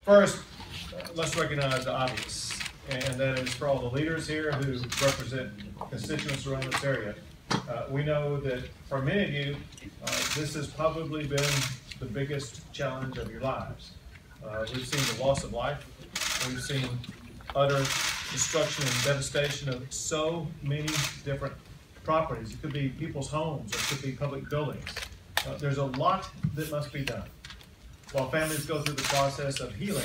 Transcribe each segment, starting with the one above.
First, let's recognize the obvious, and that is for all the leaders here who represent constituents around this area. We know that for many of you, this has probably been the biggest challenge of your lives. We've seen the loss of life. We've seen utter destruction and devastation of so many different properties. It could be people's homes, or it could be public buildings. There's a lot that must be done. While families go through the process of healing,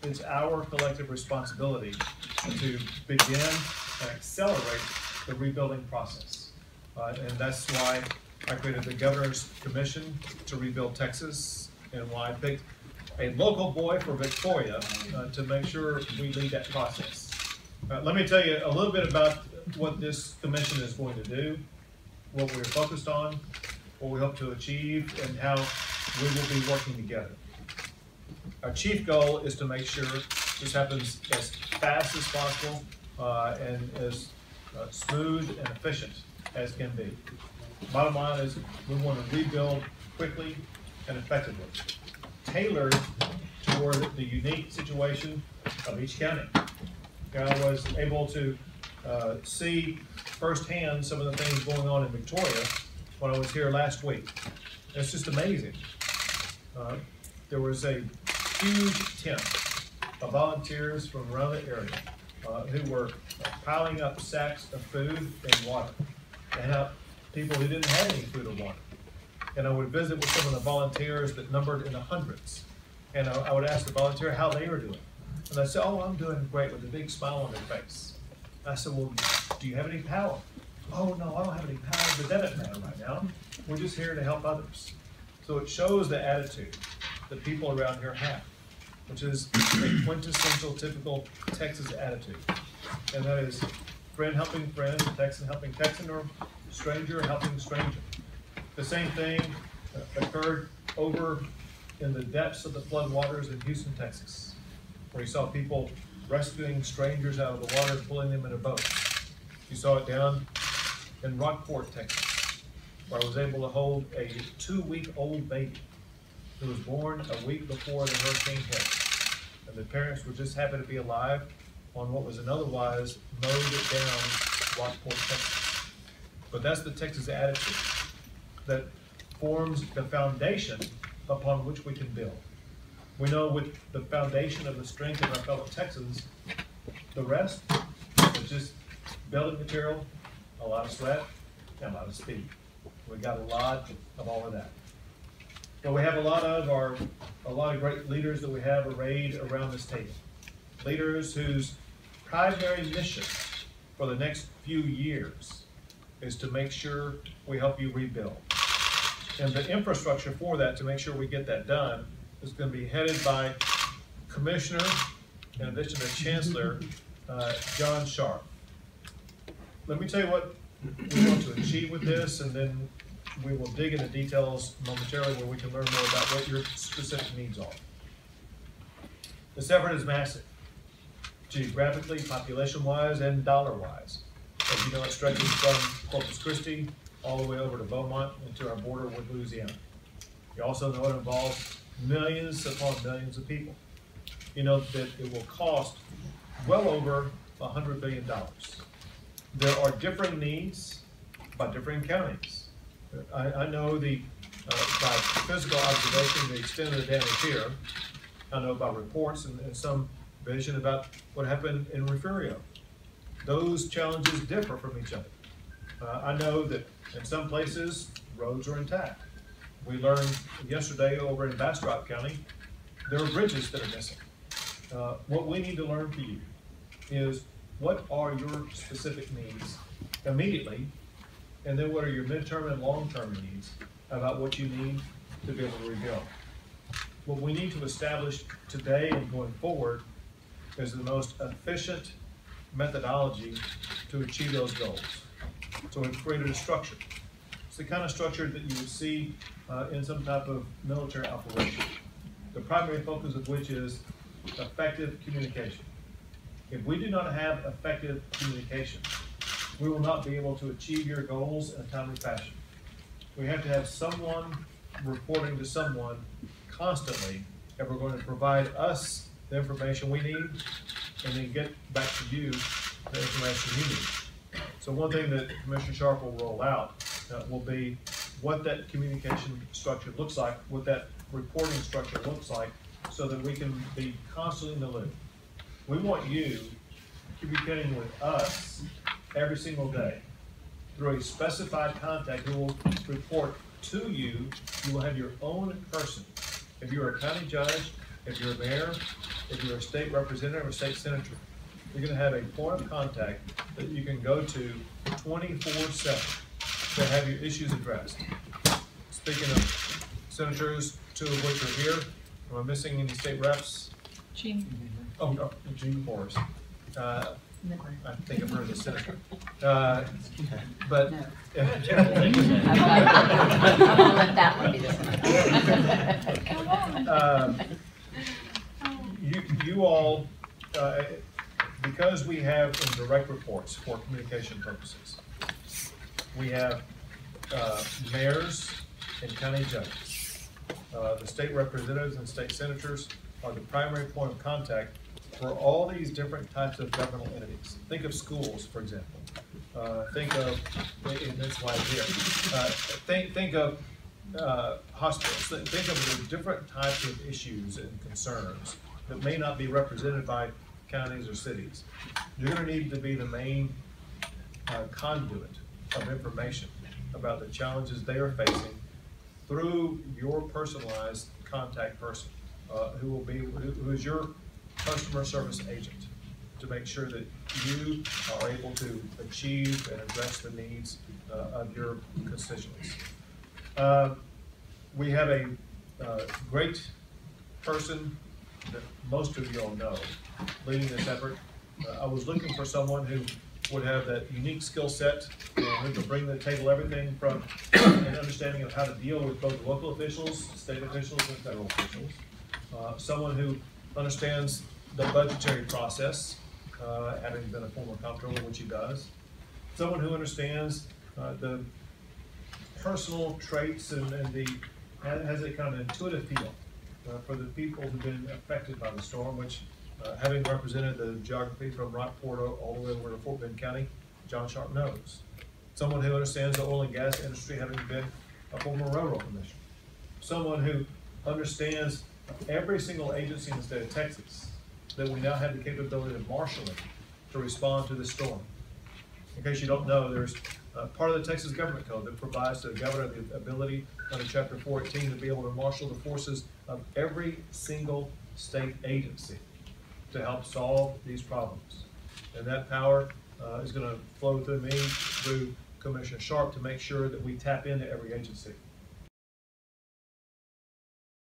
it's our collective responsibility to begin and accelerate the rebuilding process. And that's why I created the Governor's Commission to Rebuild Texas, and why I picked a local boy for Victoria to make sure we lead that process. Let me tell you a little bit about what this commission is going to do, what we're focused on, what we hope to achieve, and how we will be working together. Our chief goal is to make sure this happens as fast as possible and as smooth and efficient as can be. Bottom line is we want to rebuild quickly and effectively, tailored toward the unique situation of each county. I was able to see firsthand some of the things going on in Victoria when I was here last week. It's just amazing. There was a huge tent of volunteers from around the area who were piling up sacks of food and water, and help people who didn't have any food or water. And I would visit with some of the volunteers that numbered in the hundreds, and I would ask the volunteer how they were doing. And they'd say, "Oh, I'm doing great," with a big smile on their face. I said, "Well, do you have any power?" "Oh, no, I don't have any power, but that doesn't matter right now. We're just here to help others." So it shows the attitude that people around here have, which is a quintessential, typical Texas attitude. And that is friend helping friend, Texan helping Texan, or stranger helping stranger. The same thing occurred over in the depths of the floodwaters in Houston, Texas, where you saw people rescuing strangers out of the water and pulling them in a boat. You saw it down in Rockport, Texas, where I was able to hold a 2-week-old baby who was born a week before the hurricane hit. And the parents were just happy to be alive on what was an otherwise mowed down Rockport, Texas. But that's the Texas attitude that forms the foundation upon which we can build. We know with the foundation of the strength of our fellow Texans, the rest is just building material, a lot of sweat, and a lot of speed. We got a lot of all of that. But we have a lot of great leaders that we have arrayed around this table. Leaders whose primary mission for the next few years is to make sure we help you rebuild. And the infrastructure for that, to make sure we get that done, is going to be headed by Commissioner, in addition to Chancellor, John Sharp. Let me tell you what we want to achieve with this, and then we will dig into details momentarily where we can learn more about what your specific needs are. This effort is massive, geographically, population-wise, and dollar-wise. As you know, it stretches from Corpus Christi all the way over to Beaumont and to our border with Louisiana. You also know it involves millions upon millions of people. You know that it will cost well over $100 billion. There are different needs by different counties. I know by physical observation the extent of the damage here. I know about reports and some vision about what happened in Refugio. Those challenges differ from each other. I know that in some places roads are intact. We learned yesterday over in Bastrop County there are bridges that are missing. What we need to learn from you is what are your specific needs immediately, and then what are your midterm and long-term needs about what you need to be able to rebuild. What we need to establish today and going forward is the most efficient methodology to achieve those goals. So we've created a structure. It's the kind of structure that you would see in some type of military operation. The primary focus of which is effective communication. If we do not have effective communication, we will not be able to achieve your goals in a timely fashion. We have to have someone reporting to someone constantly and we're going to provide us the information we need, and then get back to you the information you need. So one thing that Commissioner Sharp will roll out will be what that communication structure looks like, what that reporting structure looks like, so that we can be constantly in the loop. We want you communicating with us every single day through a specified contact who will report to you. You will have your own person. If you're a county judge, if you're a mayor, if you're a state representative or state senator, you're going to have a point of contact that you can go to 24/7 to have your issues addressed. Speaking of senators, 2 of which are here, am I missing any state reps? Gene. Oh, no, Gene Forrest. I think I've heard of the senator. But No. I'm gonna let that one be the you all, because we have indirect reports for communication purposes, we have mayors and county judges. The state representatives and state senators are the primary point of contact for all these different types of governmental entities. Think of schools, for example. Think of, and that's why it's here. Think of hospitals. Think of the different types of issues and concerns that may not be represented by counties or cities. You're going to need to be the main conduit of information about the challenges they are facing through your personalized contact person, who is your customer service agent, to make sure that you are able to achieve and address the needs of your constituents. We have a great person that most of you all know leading this effort. I was looking for someone who would have that unique skill set, who could bring to the table everything from an understanding of how to deal with both local officials, state officials, and federal officials. Someone who understands the budgetary process, having been a former comptroller, which he does. Someone who understands the personal traits and has a kind of intuitive feel for the people who've been affected by the storm, which, having represented the geography from Rockport all the way over to Fort Bend County, John Sharp knows. Someone who understands the oil and gas industry, having been a former railroad commissioner. Someone who understands every single agency in the state of Texas that we now have the capability of marshaling to respond to the storm. In case you don't know, there's part of the Texas Government Code that provides to the governor the ability under Chapter 418 to be able to marshal the forces of every single state agency to help solve these problems. And that power is going to flow through me, through Commissioner Sharp, to make sure that we tap into every agency.